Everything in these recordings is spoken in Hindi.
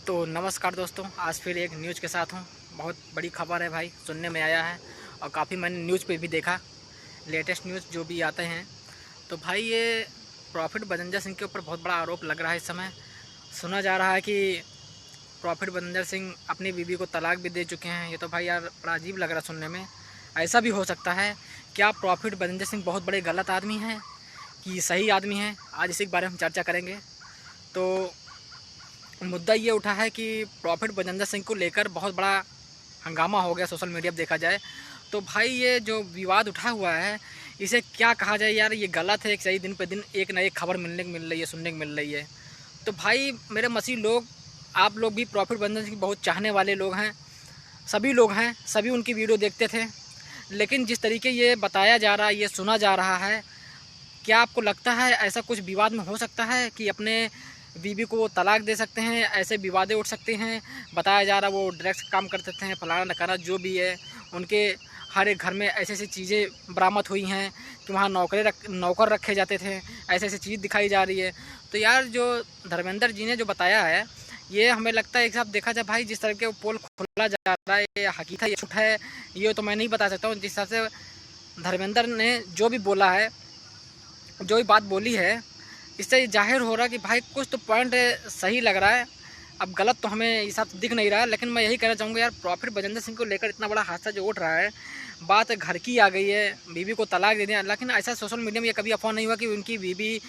तो नमस्कार दोस्तों, आज फिर एक न्यूज़ के साथ हूँ। बहुत बड़ी खबर है भाई, सुनने में आया है और काफ़ी मैंने न्यूज़ पे भी देखा, लेटेस्ट न्यूज़ जो भी आते हैं। तो भाई ये प्रॉफिट बजंजर सिंह के ऊपर बहुत बड़ा आरोप लग रहा है। इस समय सुना जा रहा है कि प्रॉफिट बजंजर सिंह अपनी बीवी को तलाक भी दे चुके हैं। ये तो भाई यार बड़ा अजीब लग रहा है सुनने में। ऐसा भी हो सकता है क्या प्रॉफिट बजंजर सिंह बहुत बड़े गलत आदमी हैं कि सही आदमी हैं? आज इसी के बारे में हम चर्चा करेंगे। तो मुद्दा ये उठा है कि प्रॉफिट बजंजर सिंह को लेकर बहुत बड़ा हंगामा हो गया सोशल मीडिया पर देखा जाए तो। भाई ये जो विवाद उठा हुआ है इसे क्या कहा जाए यार, ये गलत है। एक सही दिन पे दिन एक ना एक खबर मिलने को मिल रही है, सुनने को मिल रही है। तो भाई मेरे मसीह लोग, आप लोग भी प्रॉफिट बजंजर सिंह बहुत चाहने वाले लोग हैं, सभी लोग हैं, सभी उनकी वीडियो देखते थे। लेकिन जिस तरीके ये बताया जा रहा है, ये सुना जा रहा है, क्या आपको लगता है ऐसा कुछ विवाद में हो सकता है कि अपने बीवी को वो तलाक दे सकते हैं? ऐसे विवादें उठ सकते हैं। बताया जा रहा वो ड्रग्स काम कर सकते हैं, फलाना नकारा जो भी है। उनके हर एक घर में ऐसी ऐसी चीज़ें बरामद हुई हैं कि वहाँ नौकर रखे जाते थे, ऐसी ऐसी चीज़ दिखाई जा रही है। तो यार जो धर्मेंद्र जी ने जो बताया है, ये हमें लगता है एक साथ देखा जाए भाई, जिस तरह के पोल खोला जा रहा है, ये हकीकत है ये झूठ है ये तो मैं नहीं बता सकता हूँ। जिस हिसाब से धर्मेंद्र ने जो भी बोला है, जो भी बात बोली है, इससे जाहिर हो रहा है कि भाई कुछ तो पॉइंट सही लग रहा है। अब गलत तो हमें हिसाब से दिख नहीं रहा है। लेकिन मैं यही कहना चाहूँगा यार, प्रॉफिट बजंजर सिंह को लेकर इतना बड़ा हादसा जो उठ रहा है, बात घर की आ गई है, बीवी को तलाक दे दिया। लेकिन ऐसा सोशल मीडिया में ये कभी अफवाह नहीं हुआ कि उनकी बीवी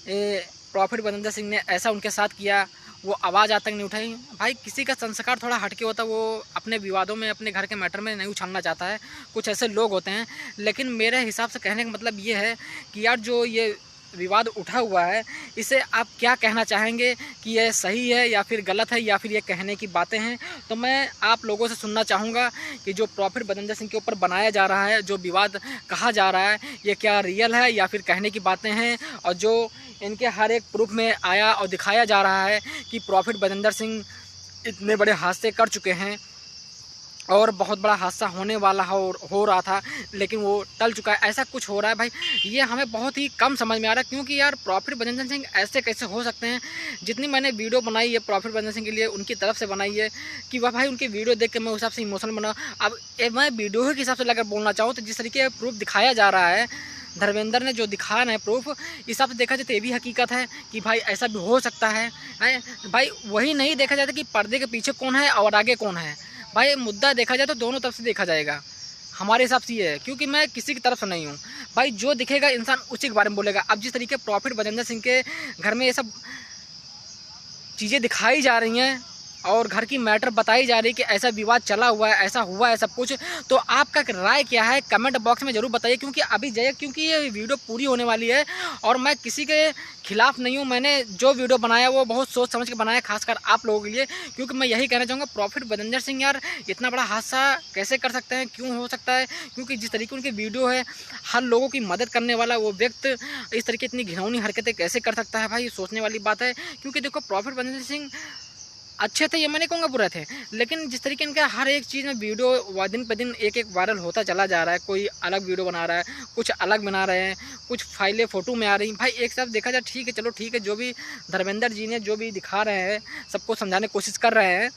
प्रॉफिट बजंजर सिंह ने ऐसा उनके साथ किया, वो आवाज़ आज तक नहीं उठाई। भाई किसी का संस्कार थोड़ा हटके होता है, वो अपने विवादों में, अपने घर के मैटर में नहीं उछालना चाहता है। कुछ ऐसे लोग होते हैं। लेकिन मेरे हिसाब से कहने का मतलब ये है कि यार जो ये विवाद उठा हुआ है, इसे आप क्या कहना चाहेंगे कि ये सही है या फिर गलत है, या फिर ये कहने की बातें हैं? तो मैं आप लोगों से सुनना चाहूँगा कि जो प्रॉफिट बजंजर सिंह के ऊपर बनाया जा रहा है, जो विवाद कहा जा रहा है, ये क्या रियल है या फिर कहने की बातें हैं? और जो इनके हर एक प्रूफ में आया और दिखाया जा रहा है कि प्रॉफिट बजंजर सिंह इतने बड़े हादसे कर चुके हैं और बहुत बड़ा हादसा होने वाला हो रहा था, लेकिन वो टल चुका है, ऐसा कुछ हो रहा है भाई, ये हमें बहुत ही कम समझ में आ रहा है। क्योंकि यार प्रॉफिट बजंजर सिंह ऐसे कैसे हो सकते हैं? जितनी मैंने वीडियो बनाई है प्रॉफिट बजंजर सिंह के लिए, उनकी तरफ से बनाई है कि वह भाई उनकी वीडियो देख के मैं उस हिसाब से इमोशनल बना। अब मैं वीडियो के हिसाब से अगर बोलना चाहूँ तो जिस तरीके प्रूफ दिखाया जा रहा है, धर्मेंद्र ने जो दिखा रहे हैं प्रूफ, इस हिसाब से देखा जाए तो ये भी हकीकत है कि भाई ऐसा भी हो सकता है। भाई वही नहीं देखा जाता कि पर्दे के पीछे कौन है और आगे कौन है। भाई मुद्दा देखा जाए तो दोनों तरफ से देखा जाएगा, हमारे हिसाब से ये है। क्योंकि मैं किसी की तरफ से नहीं हूँ भाई, जो दिखेगा इंसान उसी के बारे में बोलेगा। अब जिस तरीके प्रॉफिट बजंजर सिंह के घर में ये सब चीज़ें दिखाई जा रही हैं और घर की मैटर बताई जा रही है कि ऐसा विवाद चला हुआ है, ऐसा हुआ है सब कुछ, तो आपका राय क्या है कमेंट बॉक्स में ज़रूर बताइए। क्योंकि ये वीडियो पूरी होने वाली है और मैं किसी के खिलाफ नहीं हूँ। मैंने जो वीडियो बनाया वो बहुत सोच समझ के बनाया, खासकर आप लोगों के लिए। क्योंकि मैं यही कहना चाहूँगा, प्रॉफिट बजंजर सिंह यार इतना बड़ा हादसा कैसे कर सकते हैं, क्यों हो सकता है? क्योंकि जिस तरीके उनकी वीडियो है, हर लोगों की मदद करने वाला वो व्यक्ति इस तरीके इतनी घिनौनी हरकतें कैसे कर सकता है? भाई सोचने वाली बात है। क्योंकि देखो प्रॉफिट बजंजर सिंह अच्छे थे, ये मैं नहीं कहूँगा बुरे थे, लेकिन जिस तरीके इनका हर एक चीज़ में वीडियो दिन पे दिन एक वायरल होता चला जा रहा है। कोई अलग वीडियो बना रहा है, कुछ अलग बना रहे हैं, कुछ फाइलें फ़ोटो में आ रही हैं। भाई एक साथ देखा जाए ठीक है, चलो ठीक है, जो भी धर्मेंद्र जी ने जो भी दिखा रहे हैं, सबको समझाने की कोशिश कर रहे हैं,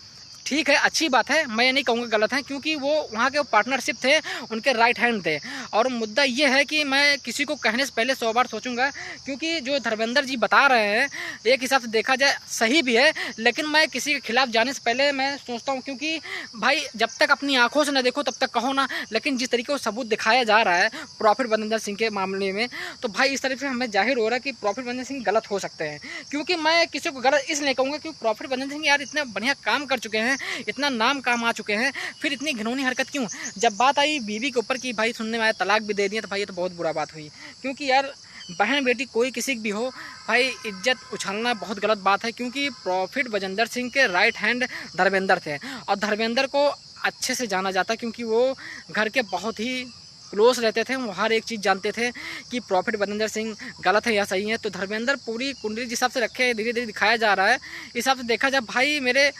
ठीक है, अच्छी बात है, मैं ये नहीं कहूँगा गलत है। क्योंकि वो वहाँ के पार्टनरशिप थे, उनके राइट हैंड थे। और मुद्दा ये है कि मैं किसी को कहने से पहले 100 बार सोचूंगा। क्योंकि जो धर्मेंद्र जी बता रहे हैं एक हिसाब से देखा जाए सही भी है, लेकिन मैं किसी के खिलाफ जाने से पहले मैं सोचता हूँ। क्योंकि भाई जब तक अपनी आंखों से न देखो तब तक कहो ना। लेकिन जिस तरीके को सबूत दिखाया जा रहा है प्रॉफिट बजंजर सिंह के मामले में, तो भाई इस तरह से हमें जाहिर हो रहा है कि प्रॉफिट बजंजर सिंह गलत हो सकते हैं। क्योंकि मैं किसी को गलत इसलिए कहूँगा क्योंकि प्रॉफिट बजंजर सिंह यार इतना बढ़िया काम कर चुके हैं, इतना नाम काम आ चुके हैं, फिर इतनी घिनौनी हरकत क्यों? जब बात आई बीवी के ऊपर कि भाई सुनने में आया तलाक भी दे दिया, तो भाई ये तो बहुत बुरा बात हुई। क्योंकि यार बहन बेटी कोई किसी की भी हो, भाई इज्जत उछालना बहुत गलत बात है। क्योंकि प्रॉफिट बजंजर सिंह के राइट हैंड धर्मेंद्र थे और धर्मेंद्र को अच्छे से जाना जाता, क्योंकि वो घर के बहुत ही क्लोज रहते थे। वो हर एक चीज़ जानते थे कि प्रॉफिट बजंजर सिंह गलत है या सही है। तो धर्मेंद्र पूरी कुंडली जिस हिसाब से रखे धीरे धीरे दिखाया जा रहा है, इस हिसाब से देखा जाए भाई मेरे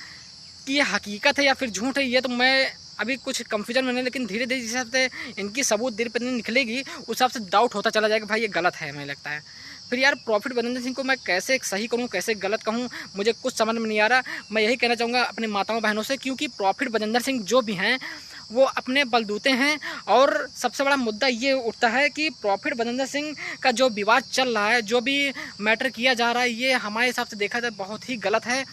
कि ये हकीकत है या फिर झूठ है, ये तो मैं अभी कुछ कंफ्यूजन में नहीं। लेकिन धीरे धीरे जिस हिसाब से इनकी सबूत दिन पर दिन निकलेगी, उस हिसाब से डाउट होता चला जाएगा भाई ये गलत है, हमें लगता है। फिर यार प्रॉफिट बजिंदर सिंह को मैं कैसे सही कहूँ कैसे गलत कहूँ, मुझे कुछ समझ में नहीं आ रहा। मैं यही कहना चाहूँगा अपनी माताओं बहनों से, क्योंकि प्रॉफिट बजिंदर सिंह जो भी हैं वो अपने बलबूते हैं। और सबसे बड़ा मुद्दा ये उठता है कि प्रॉफिट बजिंदर सिंह का जो विवाद चल रहा है, जो भी मैटर किया जा रहा है, ये हमारे हिसाब से देखा जाए बहुत ही गलत है।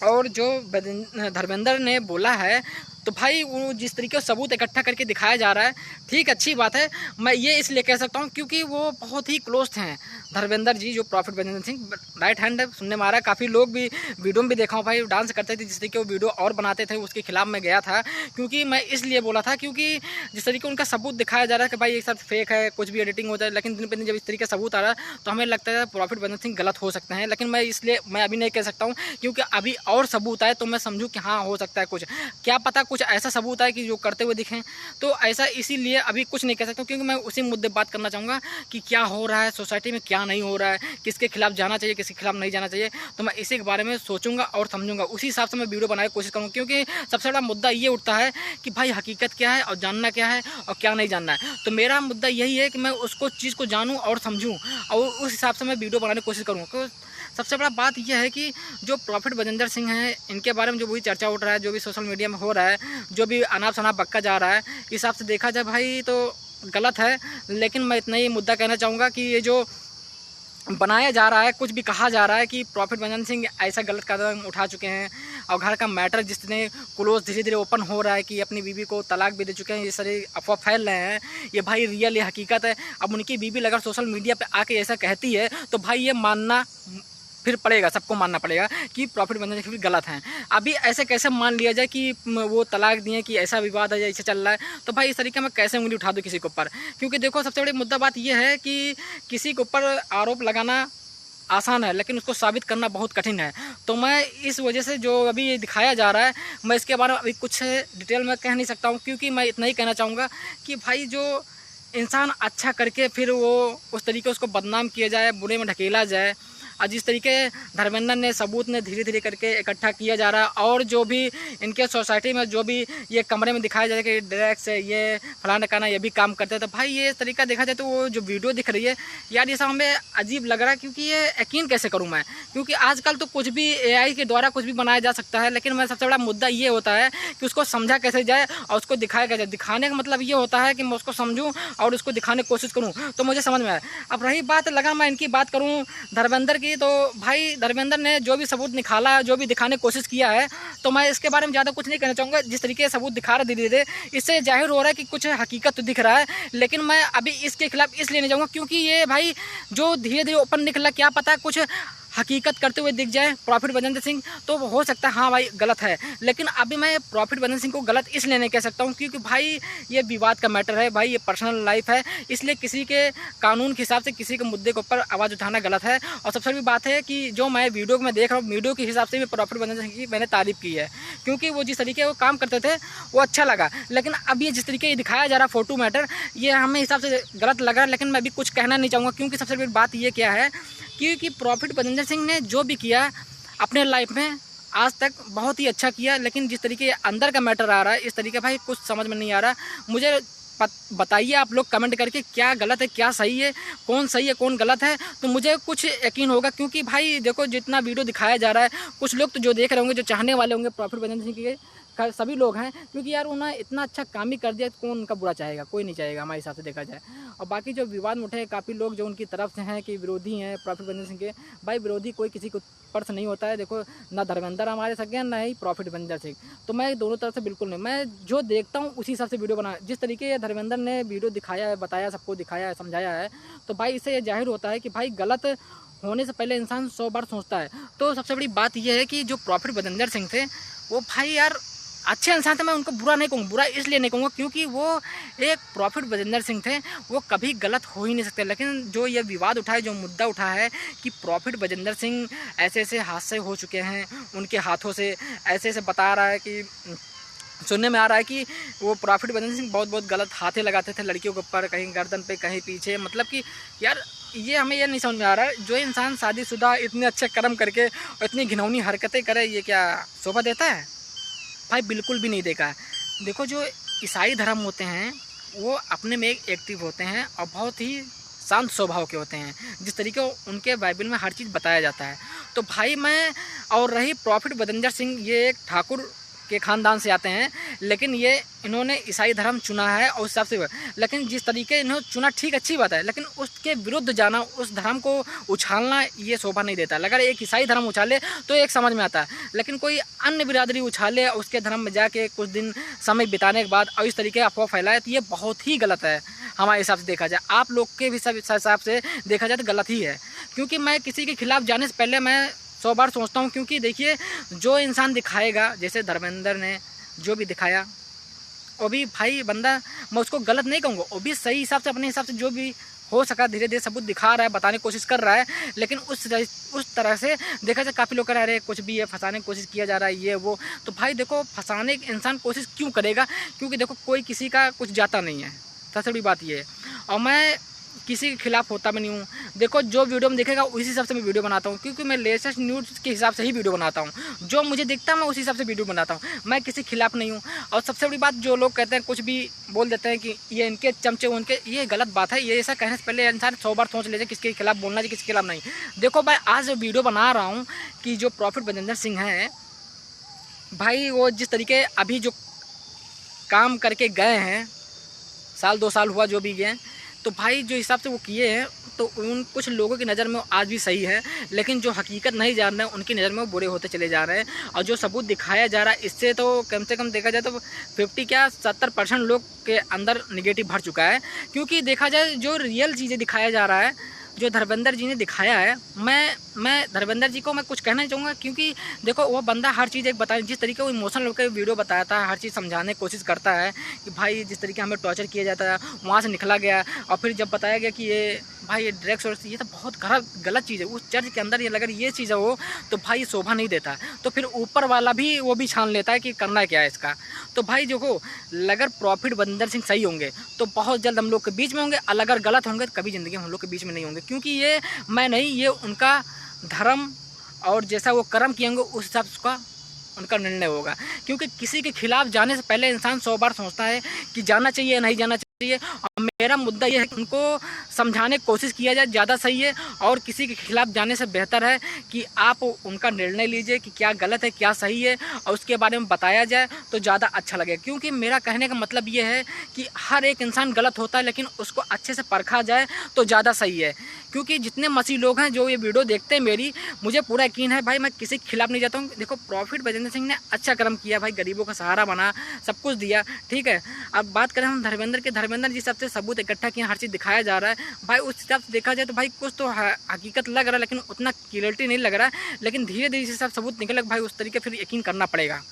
और जो धर्मेंद्र ने बोला है तो भाई वो जिस तरीके से सबूत इकट्ठा करके दिखाया जा रहा है, ठीक अच्छी बात है। मैं ये इसलिए कह सकता हूँ क्योंकि वो बहुत ही क्लोज हैं धर्मेंद्र जी, जो profit Bajinder Singh right hand है। सुनने में आ रहा है काफ़ी लोग भी वीडियो में भी देखा हूँ भाई, डांस करते थे जिस तरीके वो वीडियो और बनाते थे, उसके खिलाफ मैं गया था। क्योंकि मैं इसलिए बोला था क्योंकि जिस तरीके उनका सबूत दिखाया जा रहा है कि भाई एक साथ फेक है, कुछ भी एडिटिंग होता है, लेकिन दिन पर दिन जब इस तरीके सबूत आ रहा है तो हमें लगता है प्रॉफिट बजिंदर सिंह गलत हो सकते हैं। लेकिन मैं इसलिए मैं अभी नहीं कह सकता हूँ, क्योंकि अभी और सबूत आए तो मैं समझूँ कि हाँ हो सकता है कुछ, क्या पता कुछ ऐसा सबूत आए कि जो करते हुए दिखें। तो ऐसा इसीलिए अभी कुछ नहीं कह सकता, क्योंकि मैं उसी मुद्दे बात करना चाहूँगा कि क्या हो रहा है सोसाइटी में, क्या नहीं हो रहा है, किसके खिलाफ जाना चाहिए, किसके खिलाफ नहीं जाना चाहिए। तो मैं इसी के बारे में सोचूंगा और समझूंगा, उसी हिसाब से मैं वीडियो बनाने की कोशिश करूँगा। क्योंकि सबसे बड़ा मुद्दा ये उठता है कि भाई हकीकत क्या है और जानना क्या है और क्या नहीं जानना है। तो मेरा मुद्दा यही है कि मैं उसको चीज़ को जानूँ और समझूँ और उस हिसाब से मैं वीडियो बनाने की कोशिश करूँगा। सबसे बड़ा बात यह है कि जो प्रॉफिट बजिंदर सिंह हैं, इनके बारे में जो भी चर्चा उठ रहा है, जो भी सोशल मीडिया में हो रहा है, जो भी अनाप शनाप बक्का जा रहा है, इस हिसाब से देखा जाए भाई तो गलत है। लेकिन मैं इतना ही मुद्दा कहना चाहूँगा कि ये जो बनाया जा रहा है, कुछ भी कहा जा रहा है कि प्रॉफिट बजिंदर सिंह ऐसा गलत कदम उठा चुके हैं और घर का मैटर जिसने क्लोज धीरे धीरे ओपन हो रहा है कि अपनी बीवी को तलाक भी दे चुके हैं, ये सारी अफवाह फैल रहे हैं, ये भाई रियल ये हकीकत है। अब उनकी बीवी अगर सोशल मीडिया पे आके ऐसा कहती है तो भाई ये मानना फिर पड़ेगा, सबको मानना पड़ेगा कि प्रॉफिट बजिंदर सिंह भी गलत हैं। अभी ऐसे कैसे मान लिया जाए कि वो तलाक दिए, कि ऐसा विवाद है ऐसे चल रहा है, तो भाई इस तरीके में कैसे उंगली उठा दूँ किसी के ऊपर। क्योंकि देखो सबसे बड़ी मुद्दा बात यह है कि किसी के ऊपर आरोप लगाना आसान है लेकिन उसको साबित करना बहुत कठिन है। तो मैं इस वजह से जो अभी ये दिखाया जा रहा है, मैं इसके बारे में अभी कुछ डिटेल में कह नहीं सकता हूँ, क्योंकि मैं इतना ही कहना चाहूँगा कि भाई जो इंसान अच्छा करके फिर वो उस तरीके उसको बदनाम किया जाए, बुरे में ढकेला जाए, और जिस तरीके धर्मेंद्र ने सबूत ने धीरे धीरे करके इकट्ठा किया जा रहा है, और जो भी इनके सोसाइटी में जो भी ये कमरे में दिखाया जा रहा है कि ड्रग्स से ये फलाना काना ये भी काम करते हैं, तो भाई ये तरीका देखा जाए तो वो जो वीडियो दिख रही है यार, ये सब हमें अजीब लग रहा है। क्योंकि ये यकीन कैसे करूँ मैं, क्योंकि आजकल तो कुछ भी AI के द्वारा कुछ भी बनाया जा सकता है। लेकिन मैं सबसे बड़ा मुद्दा ये होता है कि उसको समझा कैसे जाए और उसको दिखाया कैसे। दिखाने का मतलब ये होता है कि मैं उसको समझूँ और उसको दिखाने की कोशिश करूँ तो मुझे समझ में आए। अब रही बात लगा मैं इनकी बात करूँ धर्मेंद्र की, तो भाई धर्मेंद्र ने जो भी सबूत निकाला, जो भी दिखाने की कोशिश किया है, तो मैं इसके बारे में ज़्यादा कुछ नहीं कहना चाहूँगा। जिस तरीके से सबूत दिखा रहे धीरे धीरे, इससे जाहिर हो रहा है कि कुछ हकीकत तो दिख रहा है। लेकिन मैं अभी इसके खिलाफ इसलिए नहीं जाऊँगा क्योंकि ये भाई जो धीरे धीरे ओपन निकला, क्या पता कुछ हकीकत करते हुए दिख जाए प्रॉफिट बजिंदर सिंह, तो हो सकता है हाँ भाई गलत है। लेकिन अभी मैं प्रॉफिट बजिंदर सिंह को गलत इसलिए नहीं कह सकता हूँ क्योंकि भाई ये विवाद का मैटर है, भाई ये पर्सनल लाइफ है, इसलिए किसी के कानून के हिसाब से किसी के मुद्दे के ऊपर आवाज़ उठाना गलत है। और सबसे बड़ी बात है कि जो मैं वीडियो में देख रहा हूँ, वीडियो के हिसाब से भी प्रॉफिट बजिंदर सिंह की मैंने तारीफ़ की है, क्योंकि वो जिस तरीके वो काम करते थे वो अच्छा लगा। लेकिन अब ये जिस तरीके ये दिखाया जा रहा फोटो मैटर, ये हमें हिसाब से गलत लग रहा है। लेकिन मैं अभी कुछ कहना नहीं चाहूँगा क्योंकि सबसे बड़ी बात ये क्या है क्योंकि प्रॉफिट बजिंदर सिंह ने जो भी किया अपने लाइफ में आज तक बहुत ही अच्छा किया। लेकिन जिस तरीके अंदर का मैटर आ रहा है, इस तरीके भाई कुछ समझ में नहीं आ रहा। मुझे बताइए आप लोग कमेंट करके क्या गलत है क्या सही है, कौन सही है कौन गलत है, तो मुझे कुछ यकीन होगा। क्योंकि भाई देखो जितना वीडियो दिखाया जा रहा है, कुछ लोग तो जो देख रहे होंगे, जो चाहने वाले होंगे प्रॉफिट बजिंदर सिंह के सभी लोग हैं, क्योंकि यार उन्होंने इतना अच्छा काम ही कर दिया तो कौन उनका बुरा चाहेगा, कोई नहीं चाहेगा हमारे हिसाब से देखा जाए। और बाकी जो विवाद में उठे काफ़ी लोग जो उनकी तरफ से हैं कि विरोधी हैं प्रॉफिट बजिंदर सिंह के, भाई विरोधी कोई किसी को पर से नहीं होता है। देखो ना धर्मेंद्र हमारे सके हैं ना ही प्रॉफिट बजिंदर सिंह, तो मैं दोनों तरफ से बिल्कुल नहीं, मैं जो देखता हूँ उसी हिसाब से वीडियो बना। जिस तरीके धर्मेंद्र ने वीडियो दिखाया है, बताया, सबको दिखाया है, समझाया है, तो भाई इससे ये जाहिर होता है कि भाई गलत होने से पहले इंसान 100 बार सोचता है। तो सबसे बड़ी बात यह है कि जो प्रॉफिट बजिंदर सिंह थे वो भाई यार अच्छे इंसान थे। मैं उनको बुरा नहीं कहूँगा, बुरा इसलिए नहीं कहूँगा क्योंकि वो एक प्रॉफिट बजिंदर सिंह थे, वो कभी गलत हो ही नहीं सकते। लेकिन जो ये विवाद उठा है, जो मुद्दा उठा है कि प्रॉफिट बजिंदर सिंह ऐसे ऐसे हादसे हो चुके हैं उनके हाथों से, ऐसे ऐसे बता रहा है कि सुनने में आ रहा है कि वो प्रॉफिट बजिंदर सिंह बहुत गलत हाथे लगाते थे लड़कियों के ऊपर, कहीं गर्दन पे कहीं पीछे। मतलब कि यार ये हमें ये नहीं समझ में आ रहा है, जो इंसान शादीशुदा इतने अच्छे कर्म करके और इतनी घिनौनी हरकतें करे, ये क्या शोभा देता है? भाई बिल्कुल भी नहीं देखा है। देखो जो ईसाई धर्म होते हैं वो अपने में एक एक्टिव होते हैं और बहुत ही शांत स्वभाव के होते हैं, जिस तरीके उनके बाइबल में हर चीज़ बताया जाता है। तो भाई मैं, और रही प्रॉफिट बदंजर सिंह, ये एक ठाकुर के ख़ानदान से आते हैं, लेकिन ये इन्होंने ईसाई धर्म चुना है और उस हिसाब से, लेकिन जिस तरीके इन्होंने चुना ठीक अच्छी बात है, लेकिन उसके विरुद्ध जाना, उस धर्म को उछालना ये शोभा नहीं देता। अगर एक ईसाई धर्म उछाले तो एक समझ में आता है, लेकिन कोई अन्य बिरादरी उछाले उसके धर्म में जाके कुछ दिन समय बिताने के बाद और इस तरीके अफवाह फैलाए तो ये बहुत ही गलत है। हमारे हिसाब से देखा जाए, आप लोग के भी सब हिसाब से देखा जाए तो गलत ही है, क्योंकि मैं किसी के खिलाफ जाने से पहले मैं 100 बार सोचता हूँ। क्योंकि देखिए, जो इंसान दिखाएगा, जैसे धर्मेंद्र ने जो भी दिखाया, वो भी भाई बंदा, मैं उसको गलत नहीं कहूँगा, वो भी सही हिसाब से अपने हिसाब से जो भी हो सका धीरे धीरे सबूत दिखा रहा है, बताने की कोशिश कर रहा है। लेकिन उस तरह से देखा जाए, काफ़ी लोग कह रहे हैं कुछ भी है, फंसाने की कोशिश किया जा रहा है, ये वो। तो भाई देखो, फंसाने की इंसान कोशिश क्यों करेगा? क्योंकि देखो, कोई किसी का कुछ जाता नहीं है, सबसे बड़ी बात ये है। और मैं किसी के खिलाफ होता भी नहीं हूँ। देखो, जो वीडियो में दिखेगा उसी हिसाब से मैं वीडियो बनाता हूँ, क्योंकि मैं लेटेस्ट न्यूज़ के हिसाब से ही वीडियो बनाता हूँ। जो मुझे दिखता है मैं उसी हिसाब से वीडियो बनाता हूँ, मैं किसी के खिलाफ नहीं हूँ। और सबसे बड़ी बात, जो लोग कहते हैं कुछ भी बोल देते हैं कि ये इनके चमचे उनके, ये गलत बात है। ये ऐसा कहने से पहले इंसान 100 बार सोच लीजिए किसके खिलाफ बोलना चाहिए, किसके खिलाफ नहीं। देखो भाई, आज वीडियो बना रहा हूँ कि जो प्रॉफिट बजिंदर सिंह हैं भाई, वो जिस तरीके अभी जो काम करके गए हैं, 1-2 साल हुआ जो भी गए, तो भाई जो हिसाब से वो किए हैं, तो उन कुछ लोगों की नज़र में वो आज भी सही है, लेकिन जो हकीकत नहीं जान रहे हैं उनकी नज़र में वो बुरे होते चले जा रहे हैं। और जो सबूत दिखाया जा रहा है, इससे तो कम से कम देखा जाए तो 50 क्या 70% लोग के अंदर निगेटिव भर चुका है। क्योंकि देखा जाए, जो रियल चीज़ें दिखाया जा रहा है, जो धर्मेंद्र जी ने दिखाया है, मैं धर्मेंद्र जी को मैं कुछ कहना चाहूँगा। क्योंकि देखो, वो बंदा हर चीज़ एक बताया, जिस तरीके वो इमोशनल होकर वीडियो बताया था, हर चीज़ समझाने की कोशिश करता है कि भाई जिस तरीके हमें टॉर्चर किया जाता है, वहाँ से निकला गया। और फिर जब बताया गया कि ये भाई ये ड्रग्स और ये तो बहुत गलत चीज़ है, उस चर्च के अंदर ये अगर ये चीज़ हो तो भाई शोभा नहीं देता। तो फिर ऊपर वाला भी वो भी छान लेता है कि करना क्या है इसका। तो भाई देखो, अगर प्रॉफिट बजिंदर सिंह सही होंगे तो बहुत जल्द हम लोग के बीच में होंगे, और अगर गलत होंगे तो कभी ज़िंदगी में हम लोग के बीच में नहीं होंगे। क्योंकि ये मैं नहीं, ये उनका धर्म और जैसा वो कर्म किए होंगे उस हिसाब से उनका निर्णय होगा। क्योंकि किसी के खिलाफ जाने से पहले इंसान 100 बार सोचता है कि जाना चाहिए या नहीं जाना चाहिए। और मेरा मुद्दा ये है कि उनको समझाने की कोशिश किया जाए, ज़्यादा सही है। और किसी के खिलाफ जाने से बेहतर है कि आप उनका निर्णय लीजिए कि क्या गलत है क्या सही है, और उसके बारे में बताया जाए तो ज़्यादा अच्छा लगेगा। क्योंकि मेरा कहने का मतलब ये है कि हर एक इंसान गलत होता है, लेकिन उसको अच्छे से परखा जाए तो ज़्यादा सही है। क्योंकि जितने मसीह लोग हैं जो ये वीडियो देखते हैं मेरी, मुझे पूरा यकीन है भाई, मैं किसी के खिलाफ नहीं जाता हूँ। देखो, प्रॉफिट बजिंदर सिंह ने अच्छा कर्म किया भाई, गरीबों का सहारा बना, सब कुछ दिया, ठीक है। अब बात करें हम धर्मेंद्र के, धर्मेंद्र जिस हिसाब से सबूत इकट्ठा किया, हर चीज़ दिखाया जा रहा है भाई, उस हिसाब से देखा जाए तो भाई कुछ तो हकीकत लग रहा है, लेकिन उतना क्लियरिटी नहीं लग रहा है। लेकिन धीरे धीरे जिस हिसाब से सबूत निकले भाई, उस तरीके फिर यकीन करना पड़ेगा।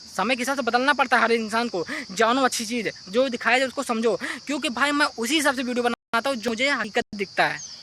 समय के हिसाब से बदलना पड़ता है हर इंसान को। जानो अच्छी चीज़ है, जो दिखाया जाए उसको समझो। क्योंकि भाई मैं उसी हिसाब से वीडियो बनाता हूँ जो मुझे हकीकत दिखता है।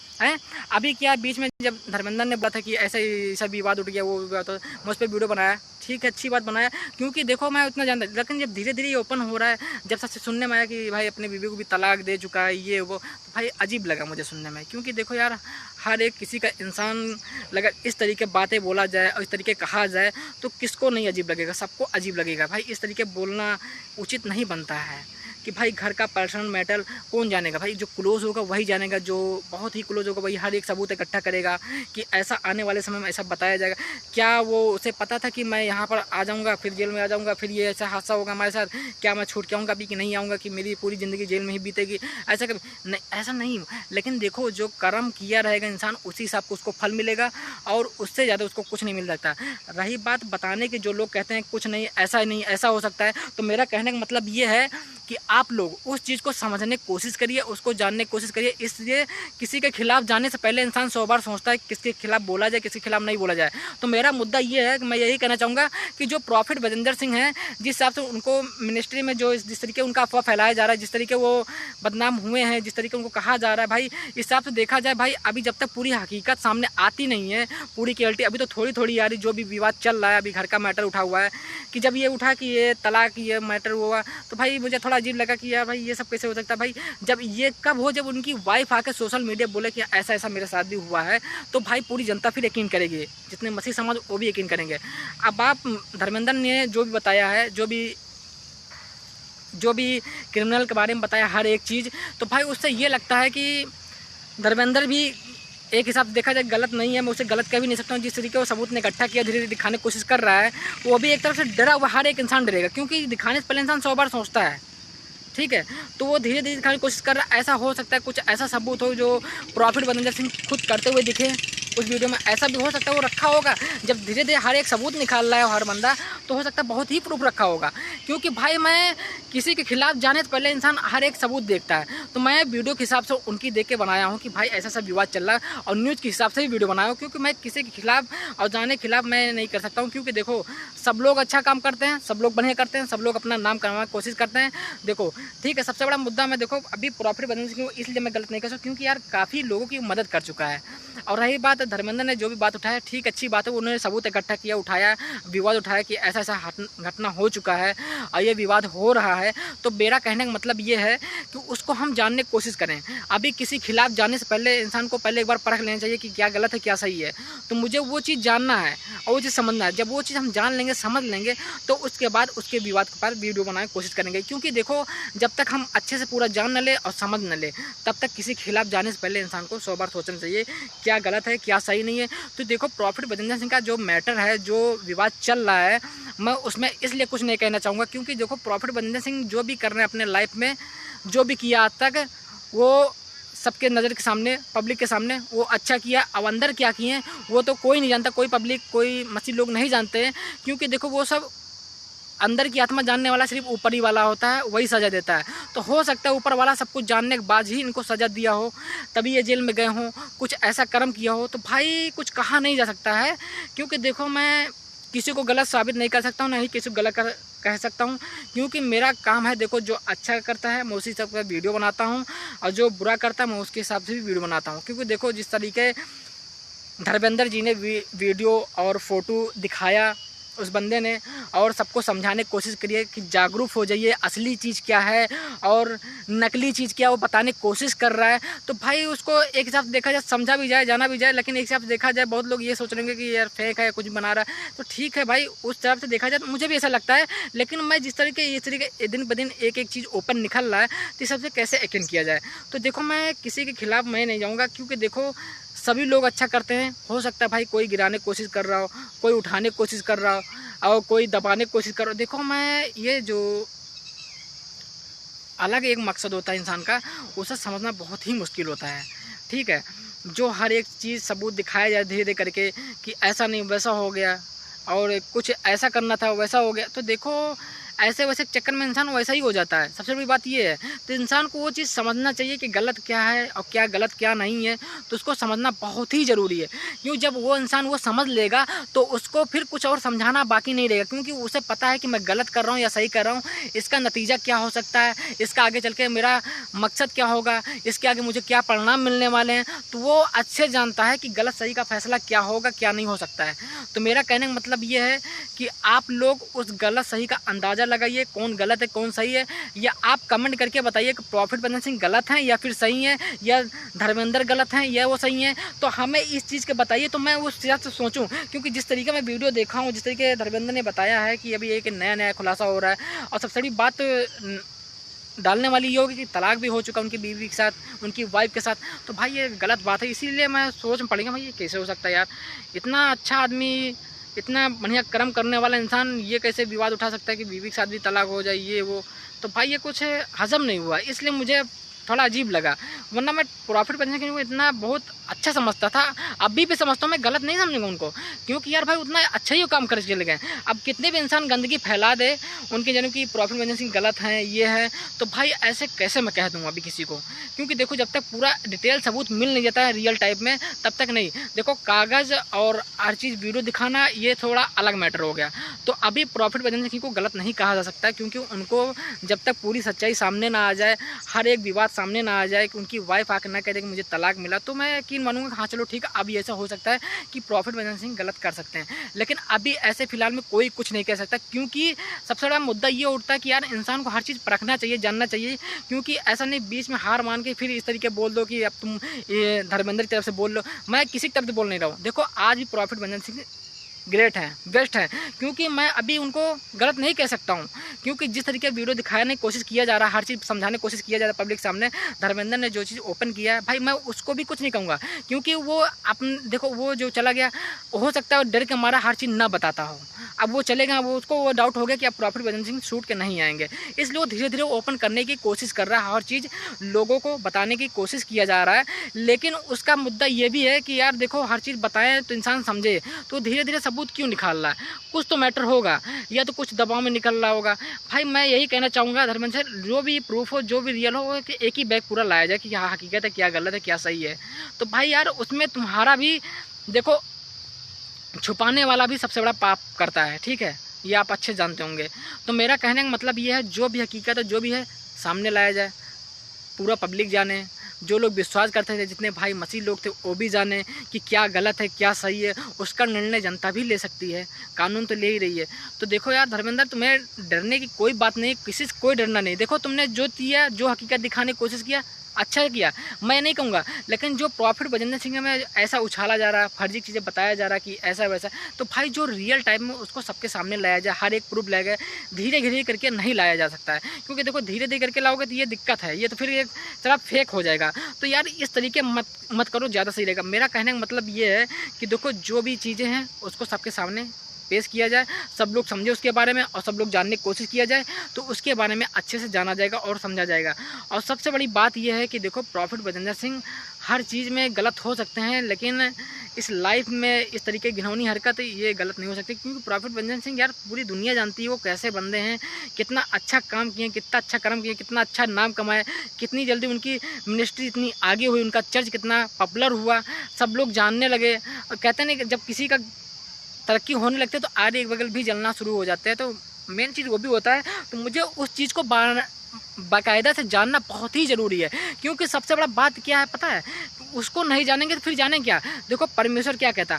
अभी क्या, बीच में जब धर्मेंद्र ने बोला था कि ऐसा विवाद उठ गया, वो विवाद, तो मैं उस पर वीडियो बनाया, ठीक है, अच्छी बात बनाया। क्योंकि देखो, मैं उतना जानता, लेकिन जब धीरे धीरे ये ओपन हो रहा है, जब सबसे सुनने में आया कि भाई अपने बीवी को भी तलाक दे चुका है, ये वो, तो भाई अजीब लगा मुझे सुनने में। क्योंकि देखो यार, हर एक किसी का इंसान लगा इस तरीके बातें बोला जाए और इस तरीके कहा जाए तो किसको नहीं अजीब लगेगा? सबको अजीब लगेगा भाई। इस तरीके बोलना उचित नहीं बनता है कि भाई घर का पर्सनल मैटर कौन जानेगा? भाई जो क्लोज़ होगा वही जानेगा, जो बहुत ही क्लोज़ होगा वही हर एक सबूत इकट्ठा करेगा कि ऐसा आने वाले समय में ऐसा बताया जाएगा। क्या वो उसे पता था कि मैं यहाँ पर आ जाऊँगा, फिर जेल में आ जाऊँगा, फिर ये ऐसा हादसा होगा हमारे साथ? क्या मैं छूट के आऊँगा अभी कि नहीं आऊँगा, कि मेरी पूरी ज़िंदगी जेल में ही बीतेगी? ऐसा कभी नहीं, ऐसा नहीं। लेकिन देखो, जो कर्म किया रहेगा इंसान, उसी हिसाब को उसको फल मिलेगा, और उससे ज़्यादा उसको कुछ नहीं मिल सकता। रही बात बताने की, जो लोग कहते हैं कुछ नहीं, ऐसा नहीं, ऐसा हो सकता है, तो मेरा कहने का मतलब ये है कि आप लोग उस चीज़ को समझने की कोशिश करिए, उसको जानने की कोशिश करिए। इसलिए किसी के खिलाफ जाने से पहले इंसान 100 बार सोचता है किसके खिलाफ बोला जाए, किसके खिलाफ नहीं बोला जाए। तो मेरा मुद्दा ये है कि मैं यही कहना चाहूँगा कि जो प्रॉफिट बजिंदर सिंह हैं, जिस हिसाब से उनको मिनिस्ट्री में जो जिस तरीके उनका अफवाह फैलाया जा रहा है, जिस तरीके वो बदनाम हुए हैं, जिस तरीके उनको कहा जा रहा है भाई, इस हिसाब से देखा जाए भाई, अभी जब तक पूरी हकीकत सामने आती नहीं है, पूरी क्लियरिटी, अभी तो थोड़ी थोड़ी आ रही। जो भी विवाद चल रहा है, अभी घर का मैटर उठा हुआ है, कि जब ये उठा कि ये तलाक ये मैटर हुआ, तो भाई मुझे थोड़ा अजीब लगा कि यार भाई ये सब कैसे हो सकता है भाई? जब ये कब हो, जब उनकी वाइफ आके सोशल मीडिया बोले कि ऐसा ऐसा मेरे साथ भी हुआ है, तो भाई पूरी जनता फिर यकीन करेगी, जितने मसीह समाज वो भी यकीन करेंगे। अब आप धर्मेंद्र ने जो भी बताया है, जो भी क्रिमिनल के बारे में बताया हर एक चीज़, तो भाई उससे ये लगता है कि धर्मेंद्र भी एक हिसाब से देखा जाए गलत नहीं है, मैं उसे गलत कह भी नहीं सकता हूँ। जिस तरीके वो सबूत ने इकट्ठा किया, धीरे धीरे दिखाने की कोशिश कर रहा है, वो भी एक तरफ से डरा हुआ, हर एक इंसान डरेगा, क्योंकि दिखाने से पहले इंसान 100 बार सोचता है, ठीक है। तो वो धीरे धीरे दिखाने की कोशिश कर रहा है। ऐसा हो सकता है कुछ ऐसा सबूत हो जो प्रॉफिट बंदर सिंह खुद करते हुए दिखे उस वीडियो में, ऐसा भी हो सकता है वो रखा होगा। जब धीरे धीरे हर एक सबूत निकाल रहा है हर बंदा, तो हो सकता है बहुत ही प्रूफ रखा होगा। क्योंकि भाई मैं किसी के खिलाफ जाने से पहले इंसान हर एक सबूत देखता है, तो मैं वीडियो के हिसाब से उनकी देख के बनाया हूँ कि भाई ऐसा सब विवाद चल रहा है, और न्यूज़ के हिसाब से भी वीडियो बनाया हूँ। क्योंकि मैं किसी के खिलाफ और जाने के खिलाफ मैं नहीं कर सकता हूँ, क्योंकि देखो सब लोग अच्छा काम करते हैं, सब लोग बढ़िया करते हैं, सब लोग अपना नाम कमाने की कोशिश करते हैं। देखो ठीक है, सबसे बड़ा मुद्दा मैं देखो अभी प्रॉफिट बंदर सिंह को इसलिए मैं गलत नहीं कर सकता क्योंकि यार काफ़ी लोगों की मदद कर चुका है। और रही बात धर्मेंद्र ने जो भी बात उठाया, ठीक अच्छी बात है, उन्होंने सबूत इकट्ठा किया, उठाया, विवाद उठाया कि ऐसा ऐसा घटना हो चुका है और ये विवाद हो रहा है। तो मेरा कहने का मतलब ये है कि उसको हम जानने की कोशिश करें। अभी किसी खिलाफ जाने से पहले इंसान को पहले एक बार परख लेना चाहिए कि क्या गलत है क्या सही है। तो मुझे वो चीज़ जानना है और वो चीज़ समझना है। जब वो चीज़ हम जान लेंगे, समझ लेंगे, तो उसके बाद उसके विवाद के पर वीडियो बनाने की कोशिश करेंगे। क्योंकि देखो जब तक हम अच्छे से पूरा जान न ले और समझ न ले, तब तक किसी खिलाफ जाने से पहले इंसान को 100 बार सोचना चाहिए क्या गलत है क्या सही नहीं है। तो देखो प्रॉफिट बंदर सिंह का जो मैटर है, जो विवाद चल रहा है, मैं उसमें इसलिए कुछ नहीं कहना चाहूँगा क्योंकि देखो प्रॉफिट बंदर सिंह जो भी कर रहे हैं अपने लाइफ में, जो भी किया आज तक, वो सबके नज़र के सामने, पब्लिक के सामने वो अच्छा किया। अब अंदर क्या किए वो तो कोई नहीं जानता, कोई पब्लिक, कोई मसीह लोग नहीं जानते हैं। क्योंकि देखो वो सब अंदर की आत्मा जानने वाला सिर्फ ऊपर ही वाला होता है, वही सज़ा देता है। तो हो सकता है ऊपर वाला सब कुछ जानने के बाद ही इनको सज़ा दिया हो, तभी ये जेल में गए हों, कुछ ऐसा कर्म किया हो। तो भाई कुछ कहा नहीं जा सकता है, क्योंकि देखो मैं किसी को गलत साबित नहीं कर सकता हूँ, ना ही किसी को गलत कह सकता हूँ। क्योंकि मेरा काम है, देखो जो अच्छा करता है मैं उसी हिसाब से वीडियो बनाता हूँ, और जो बुरा करता है मैं उसके हिसाब से भी वीडियो बनाता हूँ। क्योंकि देखो जिस तरीके धर्मेंद्र जी ने वीडियो और फोटो दिखाया उस बंदे ने, और सबको समझाने की कोशिश करिए कि जागरूक हो जाइए, असली चीज़ क्या है और नकली चीज़ क्या है वो बताने की कोशिश कर रहा है। तो भाई उसको एक हिसाब से देखा जाए, समझा भी जाए, जाना भी जाए। लेकिन एक हिसाब से देखा जाए, बहुत लोग ये सोच लेंगे कि यार फेक है, कुछ बना रहा है। तो ठीक है भाई, उस तरफ से देखा जाए तो मुझे भी ऐसा लगता है। लेकिन मैं जिस तरीके दिन ब दिन एक एक चीज़ ओपन निकल रहा है, तो इस सबसे कैसे यकीन किया जाए। तो देखो मैं किसी के खिलाफ मैं नहीं जाऊँगा, क्योंकि देखो सभी लोग अच्छा करते हैं। हो सकता है भाई कोई गिराने की कोशिश कर रहा हो, कोई उठाने की कोशिश कर रहा हो, और कोई दबाने की कोशिश कर रहा हो। देखो मैं ये जो अलग एक मकसद होता है इंसान का, उसे समझना बहुत ही मुश्किल होता है, ठीक है। जो हर एक चीज़ सबूत दिखाया जाए धीरे धीरे करके कि ऐसा नहीं वैसा हो गया, और कुछ ऐसा करना था वैसा हो गया। तो देखो ऐसे वैसे चक्कर में इंसान वैसा ही हो जाता है। सबसे बड़ी बात ये है, तो इंसान को वो चीज़ समझना चाहिए कि गलत क्या है और क्या गलत क्या नहीं है। तो उसको समझना बहुत ही ज़रूरी है। क्यों जब वो इंसान वो समझ लेगा तो उसको फिर कुछ और समझाना बाकी नहीं रहेगा, क्योंकि उसे पता है कि मैं गलत कर रहा हूँ या सही कर रहा हूँ, इसका नतीजा क्या हो सकता है, इसका आगे चल के मेरा मकसद क्या होगा, इसके आगे मुझे क्या परिणाम मिलने वाले हैं। तो वो अच्छे जानता है कि गलत सही का फैसला क्या होगा क्या नहीं हो सकता है। तो मेरा कहने का मतलब ये है कि आप लोग उस गलत सही का अंदाज़ा लगाइए, कौन गलत है कौन सही है, या आप कमेंट करके बताइए कि प्रॉफिट बंदर सिंह गलत हैं या फिर सही हैं, या धर्मेंद्र गलत हैं या वो सही हैं। तो हमें इस चीज़ के बताइए, तो मैं उस हिसाब से सोचूं। क्योंकि जिस तरीके मैं वीडियो देखा हूँ, जिस तरीके धर्मेंद्र ने बताया है कि अभी एक नया खुलासा हो रहा है, और सबसे बड़ी बात डालने वाली ये होगी कि तलाक भी हो चुका उनकी बीवी के साथ, उनकी वाइफ के साथ। तो भाई ये गलत बात है। इसीलिए मैं सोच में पड़ेगा भाई ये कैसे हो सकता है यार, इतना अच्छा आदमी, इतना बढ़िया कर्म करने वाला इंसान ये कैसे विवाद उठा सकता है कि बीवी के साथ भी तलाक हो जाए ये वो। तो भाई ये कुछ हजम नहीं हुआ, इसलिए मुझे थोड़ा अजीब लगा। वरना मैं प्रॉफिट बंदर सिंह को इतना बहुत अच्छा समझता था, अभी भी समझता हूँ, मैं गलत नहीं समझूंगा उनको। क्योंकि यार भाई उतना अच्छा ही काम कर चले गए। अब कितने भी इंसान गंदगी फैला दे उनके जन्म की प्रॉफिट बंदर सिंह गलत हैं ये है, तो भाई ऐसे कैसे मैं कह दूँगा अभी किसी को। क्योंकि देखो जब तक पूरा डिटेल सबूत मिल नहीं जाता है रियल टाइप में, तब तक नहीं। देखो कागज़ और हर चीज़ वीडियो दिखाना ये थोड़ा अलग मैटर हो गया। तो अभी प्रॉफिट बंदर सिंह को गलत नहीं कहा जा सकता, क्योंकि उनको जब तक पूरी सच्चाई सामने ना आ जाए, हर एक विवाद सामने ना आ जाए, कि उनकी वाइफ आकर ना कह दे कि मुझे तलाक मिला, तो मैं यकीन मानूंगा कि हाँ चलो ठीक है, अभी ऐसा हो सकता है कि प्रॉफिट बंदर सिंह गलत कर सकते हैं। लेकिन अभी ऐसे फिलहाल में कोई कुछ नहीं कह सकता, क्योंकि सबसे बड़ा मुद्दा ये उठता है कि यार इंसान को हर चीज़ परखना चाहिए, जानना चाहिए। क्योंकि ऐसा नहीं बीच में हार मान के फिर इस तरीके बोल दो कि अब तुम ये धर्मेंद्र की तरफ से बोल लो। मैं किसी की तरफ से बोल नहीं रहा हूँ। देखो आज भी प्रॉफिट बंदर सिंह ग्रेट हैं, बेस्ट हैं, क्योंकि मैं अभी उनको गलत नहीं कह सकता हूँ। क्योंकि जिस तरीके का वीडियो दिखाने की कोशिश किया जा रहा है, हर चीज़ समझाने की कोशिश किया जा रहा है पब्लिक सामने, धर्मेंद्र ने जो चीज़ ओपन किया है भाई, मैं उसको भी कुछ नहीं कहूँगा, क्योंकि वो अपन देखो वो जो चला गया, हो सकता है डर के मारा हर चीज़ ना बताता हो। अब वो चलेगा, वो उसको वो डाउट हो गया कि अब प्रॉफिट भजन सिंह शूट के नहीं आएंगे, इसलिए वो धीरे धीरे ओपन करने की कोशिश कर रहा है, हर चीज़ लोगों को बताने की कोशिश किया जा रहा है। लेकिन उसका मुद्दा ये भी है कि यार देखो, हर चीज़ बताएं तो इंसान समझे, तो धीरे धीरे सबूत क्यों निकाल रहा है, कुछ तो मैटर होगा, या तो कुछ दबाव में निकल रहा होगा। भाई मैं यही कहना चाहूँगा धर्मेंद्र सर, जो भी प्रूफ हो, जो भी रियल हो, कि एक ही बैग पूरा लाया जाए कि हाँ हकीकत है, क्या गलत है, क्या सही है। तो भाई यार उसमें तुम्हारा भी देखो, छुपाने वाला भी सबसे बड़ा पाप करता है, ठीक है, ये आप अच्छे जानते होंगे। तो मेरा कहने का मतलब ये है, जो भी हकीकत है, जो भी है सामने लाया जाए, पूरा पब्लिक जाने, जो लोग विश्वास करते थे, जितने भाई मसीह लोग थे वो भी जाने कि क्या गलत है क्या सही है। उसका निर्णय जनता भी ले सकती है, कानून तो ले ही रही है। तो देखो यार धर्मेंद्र, तुम्हें डरने की कोई बात नहीं, किसी से कोई डरना नहीं। देखो तुमने जो किया, जो हकीकत दिखाने की कोशिश किया, अच्छा किया, मैं नहीं कहूँगा। लेकिन जो प्रॉफिट भजन सिंह में ऐसा उछाला जा रहा है, फर्जी चीज़ें बताया जा रहा है कि ऐसा वैसा, तो भाई जो रियल टाइम में उसको सबके सामने लाया जाए, हर एक प्रूफ लाया जाए। धीरे धीरे करके नहीं लाया जा सकता है, क्योंकि देखो धीरे धीरे करके लाओगे तो ये दिक्कत है, ये तो फिर एक तरह फेक हो जाएगा। तो यार इस तरीके मत करो, ज़्यादा सही रहेगा। मेरा कहने का मतलब ये है कि देखो जो भी चीज़ें हैं उसको सबके सामने पेश किया जाए, सब लोग समझे उसके बारे में, और सब लोग जानने की कोशिश किया जाए, तो उसके बारे में अच्छे से जाना जाएगा और समझा जाएगा। और सबसे बड़ी बात यह है कि देखो प्रॉफिट भजन सिंह हर चीज़ में गलत हो सकते हैं, लेकिन इस लाइफ में इस तरीके की घिनौनी हरकत ये गलत नहीं हो सकती, क्योंकि प्रॉफिट भजन सिंह यार पूरी दुनिया जानती है वो कैसे बंदे हैं, कितना अच्छा काम किए, कितना अच्छा कर्म किए, कितना अच्छा नाम कमाए, कितनी जल्दी उनकी मिनिस्ट्री इतनी आगे हुई, उनका चर्च कितना पॉपुलर हुआ, सब लोग जानने लगे। और कहते नहीं कि जब किसी का तरक्की होने लगती है तो आगे एक बगल भी जलना शुरू हो जाते हैं, तो मेन चीज़ वो भी होता है। तो मुझे उस चीज़ को बाकायदा से जानना बहुत ही ज़रूरी है, क्योंकि सबसे बड़ा बात क्या है पता है, उसको नहीं जानेंगे तो फिर जाने क्या। देखो परमेश्वर क्या कहता,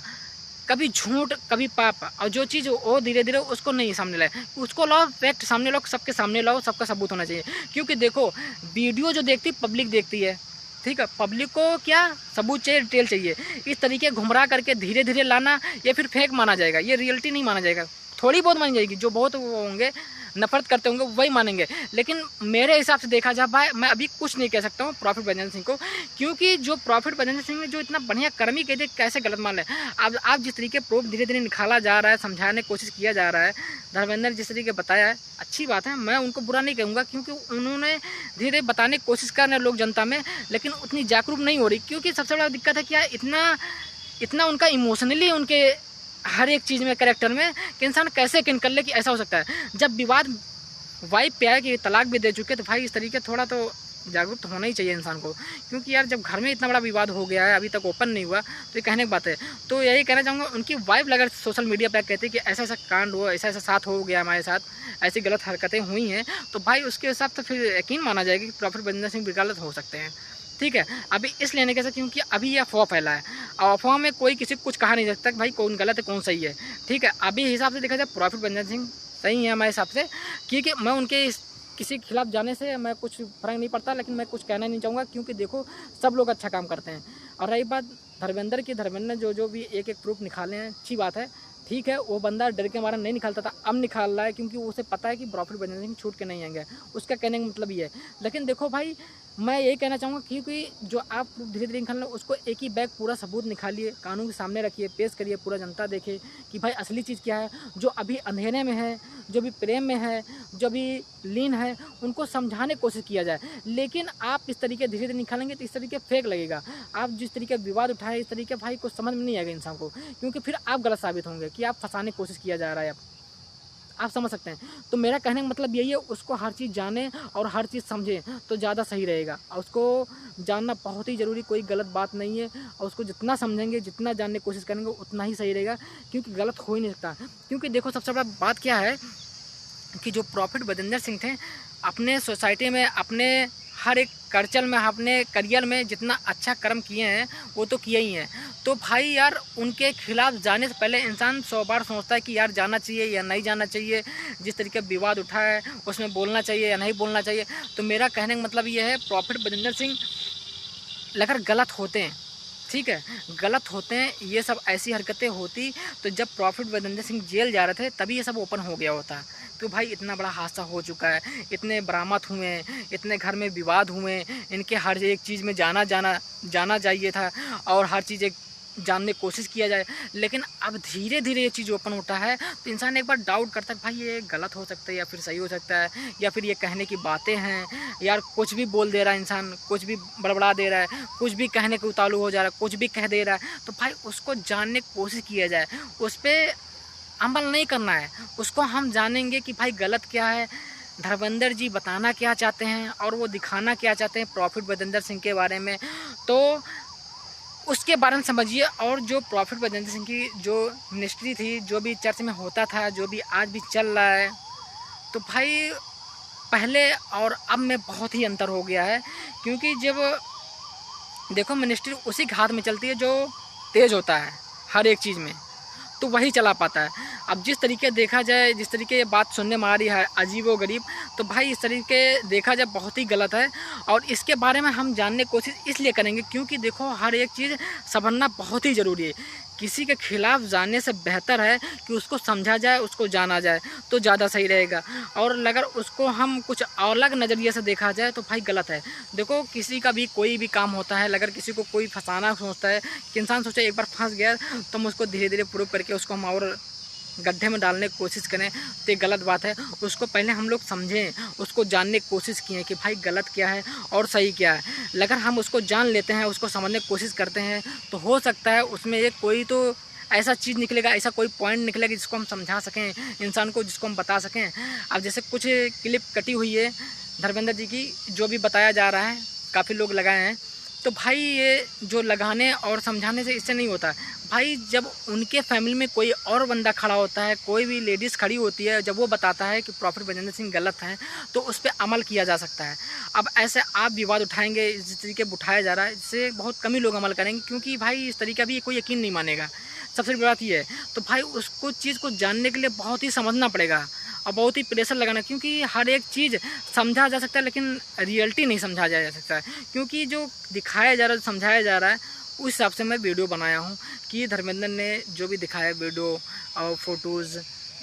कभी झूठ कभी पाप, और जो चीज़ वो धीरे धीरे उसको नहीं सामने लाए, उसको लाओ, फैक्ट सामने लाओ, सबके सामने लाओ, सबका सबूत होना चाहिए। क्योंकि देखो वीडियो जो देखती पब्लिक देखती है, ठीक है, पब्लिक को क्या सबूत चाहिए, डिटेल चाहिए। इस तरीके घुमरा करके धीरे धीरे लाना, ये फिर फेक माना जाएगा, ये रियलिटी नहीं माना जाएगा। थोड़ी बहुत मानी जाएगी, जो बहुत वो होंगे नफरत करते होंगे वही मानेंगे। लेकिन मेरे हिसाब से देखा जाए भाई, मैं अभी कुछ नहीं कह सकता हूँ प्रॉफिट भजन सिंह को, क्योंकि जो प्रॉफिट भजन सिंह ने जो इतना बढ़िया कर्म ही कहते, कैसे गलत मान ले। अब आप जिस तरीके प्रूफ धीरे धीरे निकाला जा रहा है, समझाने की कोशिश किया जा रहा है, धर्मेंद्र जिस तरीके बताया है अच्छी बात है, मैं उनको बुरा नहीं कहूँगा, क्योंकि उन्होंने धीरे बताने की कोशिश कर रहे हैं लोग जनता में, लेकिन उतनी जागरूक नहीं हो रही। क्योंकि सबसे बड़ा दिक्कत है क्या, इतना उनका इमोशनली उनके हर एक चीज़ में, कैरेक्टर में, कि इंसान कैसे यकीन कर ले कि ऐसा हो सकता है। जब विवाद वाइफ पे आया कि तलाक भी दे चुके, तो भाई इस तरीके थोड़ा तो जागरूक तो होना ही चाहिए इंसान को। क्योंकि यार जब घर में इतना बड़ा विवाद हो गया है, अभी तक ओपन नहीं हुआ, तो ये कहने की बात है। तो यही कहना चाहूँगा, उनकी वाइफ अगर सोशल मीडिया पर कहती है कि ऐसा ऐसा कांड हुआ, ऐसा ऐसा साथ हो गया हमारे साथ, ऐसी गलत हरकतें हुई हैं, तो भाई उसके हिसाब से फिर यकीन माना जाएगा कि प्रॉफिट भजन सिंह भी गलत हो सकते हैं, ठीक है। अभी इसलिए नहीं कह सकते क्योंकि अभी ये अफवाह फैला है, और अफवाह में कोई किसी को कुछ कहा नहीं सकता कि भाई कौन गलत है कौन सही है, ठीक है। अभी हिसाब से देखा जाए प्रॉफिट भजन सिंह सही है हमारे हिसाब से, क्योंकि मैं उनके किसी के खिलाफ जाने से मैं कुछ फ़र्क नहीं पड़ता, लेकिन मैं कुछ कहना नहीं चाहूँगा, क्योंकि देखो सब लोग अच्छा काम करते हैं। और रही बात धर्मेंद्र ने जो भी एक एक प्रूफ निकाले हैं, अच्छी बात है, ठीक है। वो बंदा डर के मारा नहीं निकालता था, अब निकाल रहा है, क्योंकि उसे पता है कि प्रॉफिट भजन सिंह छूट के नहीं आएंगे, उसका कहने का मतलब ये है। लेकिन देखो भाई, मैं यही कहना चाहूँगा, क्योंकि जो आप धीरे धीरे निकालना, उसको एक ही बैग पूरा सबूत निकालिए, कानून के सामने रखिए, पेश करिए, पूरा जनता देखे कि भाई असली चीज़ क्या है। जो अभी अंधेरे में है, जो भी प्रेम में है, जो भी लीन है, उनको समझाने की कोशिश किया जाए। लेकिन आप इस तरीके धीरे धीरे निकालेंगे तो इस तरीके फेक लगेगा। आप जिस तरीके विवाद उठाए, इस तरीके भाई को समझ में नहीं आएगा इंसान को, क्योंकि फिर आप गलत साबित होंगे कि आप फंसाने की कोशिश किया जा रहा है, आप समझ सकते हैं। तो मेरा कहने का मतलब यही है, उसको हर चीज़ जाने और हर चीज़ समझें तो ज़्यादा सही रहेगा। और उसको जानना बहुत ही ज़रूरी, कोई गलत बात नहीं है, और उसको जितना समझेंगे, जितना जानने की कोशिश करेंगे, उतना ही सही रहेगा, क्योंकि गलत हो ही नहीं सकता। क्योंकि देखो सबसे बड़ा बात क्या है कि जो प्रॉफिट भजन सिंह थे, अपने सोसाइटी में, अपने हर एक कल्चर में, अपने करियर में जितना अच्छा कर्म किए हैं वो तो किए ही हैं। तो भाई यार उनके खिलाफ जाने से पहले इंसान 100 बार सोचता है कि यार जाना चाहिए या नहीं जाना चाहिए, जिस तरीके विवाद उठा है उसमें बोलना चाहिए या नहीं बोलना चाहिए। तो मेरा कहने का मतलब ये है, प्रॉफिट भजन सिंह अगर गलत होते हैं, ठीक है, गलत होते हैं ये सब। ऐसी हरकतें होती तो जब प्रॉफिट बजिंदर सिंह जेल जा रहे थे तभी ये सब ओपन हो गया होता। तो भाई इतना बड़ा हादसा हो चुका है, इतने बरामद हुए, इतने घर में विवाद हुए, इनके हर एक चीज़ में जाना चाहिए था और हर चीज़ एक जानने की कोशिश किया जाए। लेकिन अब धीरे धीरे ये चीज़ ओपन होता है तो इंसान एक बार डाउट करता है भाई ये गलत हो सकता है या फिर सही हो सकता है, या फिर ये कहने की बातें हैं, यार कुछ भी बोल दे रहा है इंसान, कुछ भी बड़बड़ा दे रहा है, कुछ भी कहने के उतालू हो जा रहा है, कुछ भी कह दे रहा है। तो भाई उसको जानने की कोशिश किया जाए, उस पर अमल नहीं करना है, उसको हम जानेंगे कि भाई गलत क्या है, धर्मेंद्र जी बताना क्या चाहते हैं और वो दिखाना क्या चाहते हैं प्रॉफिट बजिंदर सिंह के बारे में, तो उसके बारे में समझिए। और जो प्रॉफिट बजिंदर सिंह की जो मिनिस्ट्री थी, जो भी चर्च में होता था, जो भी आज भी चल रहा है, तो भाई पहले और अब में बहुत ही अंतर हो गया है। क्योंकि जब देखो मिनिस्ट्री उसी के हाथ में चलती है जो तेज़ होता है हर एक चीज़ में, तो वही चला पाता है। अब जिस तरीके देखा जाए, जिस तरीके ये बात सुनने में आ रही है अजीब व गरीब, तो भाई इस तरीके देखा जाए बहुत ही गलत है। और इसके बारे में हम जानने की कोशिश इसलिए करेंगे क्योंकि देखो हर एक चीज़ समझना बहुत ही ज़रूरी है। किसी के खिलाफ जानने से बेहतर है कि उसको समझा जाए, उसको जाना जाए, तो ज़्यादा सही रहेगा। और अगर उसको हम कुछ अलग नज़रिए से देखा जाए तो भाई गलत है। देखो किसी का भी कोई भी काम होता है, अगर किसी को कोई फंसाना सोचता है कि इंसान सोचे एक बार फंस गया तो हम उसको धीरे धीरे प्रूव करके उसको हम और गड्ढे में डालने की कोशिश करें तो ये गलत बात है। उसको पहले हम लोग समझें, उसको जानने की कोशिश किए कि भाई गलत क्या है और सही क्या है। अगर हम उसको जान लेते हैं, उसको समझने की कोशिश करते हैं, तो हो सकता है उसमें एक कोई तो ऐसा चीज़ निकलेगा, ऐसा कोई पॉइंट निकलेगा जिसको हम समझा सकें इंसान को, जिसको हम बता सकें। अब जैसे कुछ क्लिप कटी हुई है धर्मेंद्र जी की, जो भी बताया जा रहा है, काफ़ी लोग लगाए हैं, तो भाई ये जो लगाने और समझाने से इससे नहीं होता भाई। जब उनके फैमिली में कोई और बंदा खड़ा होता है, कोई भी लेडीज़ खड़ी होती है, जब वो बताता है कि प्रॉफिट बजिंदर सिंह गलत हैं, तो उस पर अमल किया जा सकता है। अब ऐसे आप विवाद उठाएंगे, जिस तरीके उठाया जा रहा है, इससे बहुत कम ही लोग अमल करेंगे, क्योंकि भाई इस तरीका भी कोई यकीन नहीं मानेगा। सबसे बड़ी बात ये है, तो भाई उसको चीज़ को जानने के लिए बहुत ही समझना पड़ेगा और बहुत ही प्रेशर लगाना, क्योंकि हर एक चीज़ समझा जा सकता है लेकिन रियलिटी नहीं समझा जा सकता है। क्योंकि जो दिखाया जा रहा है, जो समझाया जा रहा है, उस हिसाब से मैं वीडियो बनाया हूँ कि धर्मेंद्र ने जो भी दिखाया वीडियो और फोटोज़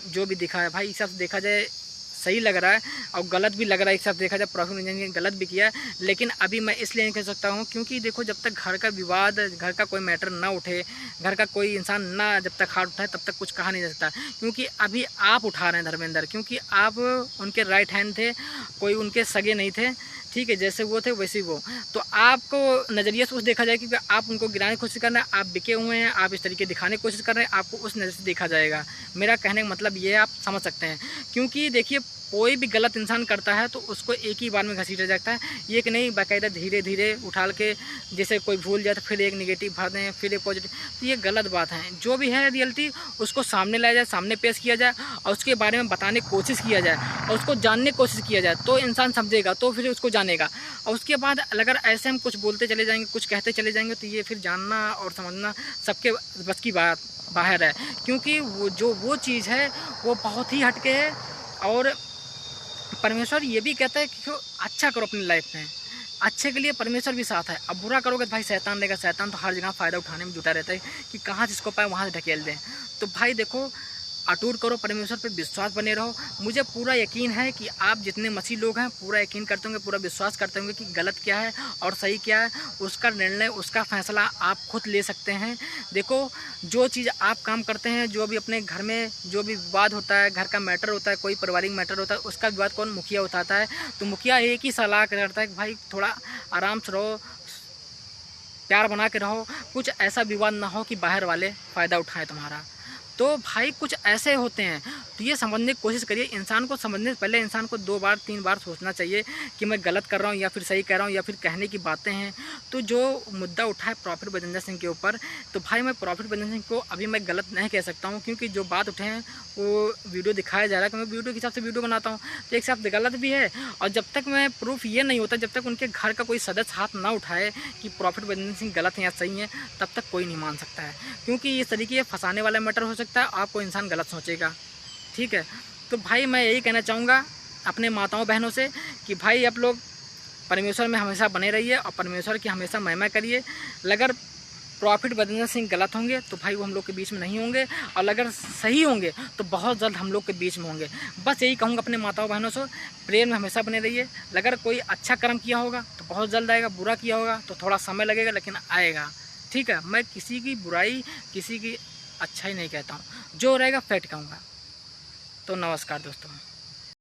जो भी दिखाया भाई, इस हिसाब से देखा जाए सही लग रहा है और गलत भी लग रहा है। एक साथ देखा जाए प्रॉफिट बजिंदर ने गलत भी किया है, लेकिन अभी मैं इसलिए नहीं कह सकता हूँ क्योंकि देखो जब तक घर का विवाद, घर का कोई मैटर ना उठे, घर का कोई इंसान ना जब तक हाथ उठाए तब तक कुछ कहा नहीं जा सकता। क्योंकि अभी आप उठा रहे हैं धर्मेंद्र, क्योंकि आप उनके राइट हैंड थे, कोई उनके सगे नहीं थे, ठीक है, जैसे वो थे वैसे ही वो। तो आपको नज़रिए से उस देखा जाए क्योंकि आप उनको गिराने की कोशिश कर रहे हैं, आप बिके हुए हैं, आप इस तरीके दिखाने की कोशिश कर रहे हैं, आपको उस नज़र से देखा जाएगा। मेरा कहने का मतलब ये आप समझ सकते हैं। क्योंकि देखिए कोई भी गलत इंसान करता है तो उसको एक ही बार में घसीटा जाता है, ये कि नहीं बाकायदा धीरे धीरे उछाल के, जैसे कोई भूल जाए तो फिर एक नेगेटिव भर दें, फिर एक पॉजिटिव, तो ये गलत बात है। जो भी है रियलिटी उसको सामने लाया जाए, सामने पेश किया जाए और उसके बारे में बताने की कोशिश किया जाए और उसको जानने की कोशिश किया जाए, तो इंसान समझेगा, तो फिर उसको जानेगा। और उसके बाद अगर ऐसे हम कुछ बोलते चले जाएंगे, कुछ कहते चले जाएंगे, तो ये फिर जानना और समझना सबके बस की बात बाहर है। क्योंकि वो चीज़ है वो बहुत ही हटके है। और परमेश्वर ये भी कहता है कि अच्छा करो अपनी लाइफ में, अच्छे के लिए परमेश्वर भी साथ है। अब बुरा करोगे तो भाई शैतान रहेगा, शैतान तो हर जगह फ़ायदा उठाने में जुटा रहता है कि कहाँ जिसको पाए वहाँ से ढकेल दें। तो भाई देखो अटूट करो, परमेश्वर पे विश्वास बने रहो। मुझे पूरा यकीन है कि आप जितने मसीह लोग हैं पूरा यकीन करते होंगे, पूरा विश्वास करते होंगे कि गलत क्या है और सही क्या है। उसका निर्णय, उसका फैसला आप खुद ले सकते हैं। देखो जो चीज़ आप काम करते हैं, जो भी अपने घर में जो भी विवाद होता है, घर का मैटर होता है, कोई पारिवारिक मैटर होता है, उसका विवाद कौन? मुखिया उठाता है। तो मुखिया एक ही सलाह करता है कि भाई थोड़ा आराम से रहो, प्यार बना के रहो, कुछ ऐसा विवाद ना हो कि बाहर वाले फ़ायदा उठाएं तुम्हारा। तो भाई कुछ ऐसे होते हैं, तो ये समझने की कोशिश करिए। इंसान को समझने से पहले इंसान को 2 बार 3 बार सोचना चाहिए कि मैं गलत कर रहा हूँ या फिर सही कह रहा हूँ, या फिर कहने की बातें हैं। तो जो मुद्दा उठा है प्रॉफिट बजिंदर सिंह के ऊपर, तो भाई मैं प्रॉफिट बजिंदर सिंह को अभी मैं गलत नहीं कह सकता हूँ, क्योंकि जो बात उठे हैं वो वीडियो दिखाया जा रहा है कि मैं वीडियो के हिसाब से वीडियो बनाता हूँ, तो एक हिसाब से गलत भी है। और जब तक मैं प्रूफ ये नहीं होता, जब तक उनके घर का कोई सदस्य हाथ ना उठाए कि प्रॉफिट बजिंदर सिंह गलत हैं या सही हैं, तब तक कोई नहीं मान सकता है। क्योंकि इस तरीके फंसाने वाला मैटर हो सकता है, आपको इंसान गलत सोचेगा, ठीक है। तो भाई मैं यही कहना चाहूँगा अपने माताओं बहनों से कि भाई आप लोग परमेश्वर में हमेशा बने रहिए और परमेश्वर की हमेशा महिमा करिए। अगर प्रॉफिट बदन सिंह गलत होंगे तो भाई वो हम लोग के बीच में नहीं होंगे, और अगर सही होंगे तो बहुत जल्द हम लोग के बीच में होंगे। बस यही कहूँगा अपने माताओं बहनों से, प्रेम में हमेशा बने रहिए। अगर कोई अच्छा कर्म किया होगा तो बहुत जल्द आएगा, बुरा किया होगा तो थोड़ा समय लगेगा लेकिन आएगा। ठीक है, मैं किसी की बुराई, किसी की अच्छाई नहीं कहता हूँ, जो रहेगा फैक्ट कहूँगा। तो नमस्कार दोस्तों।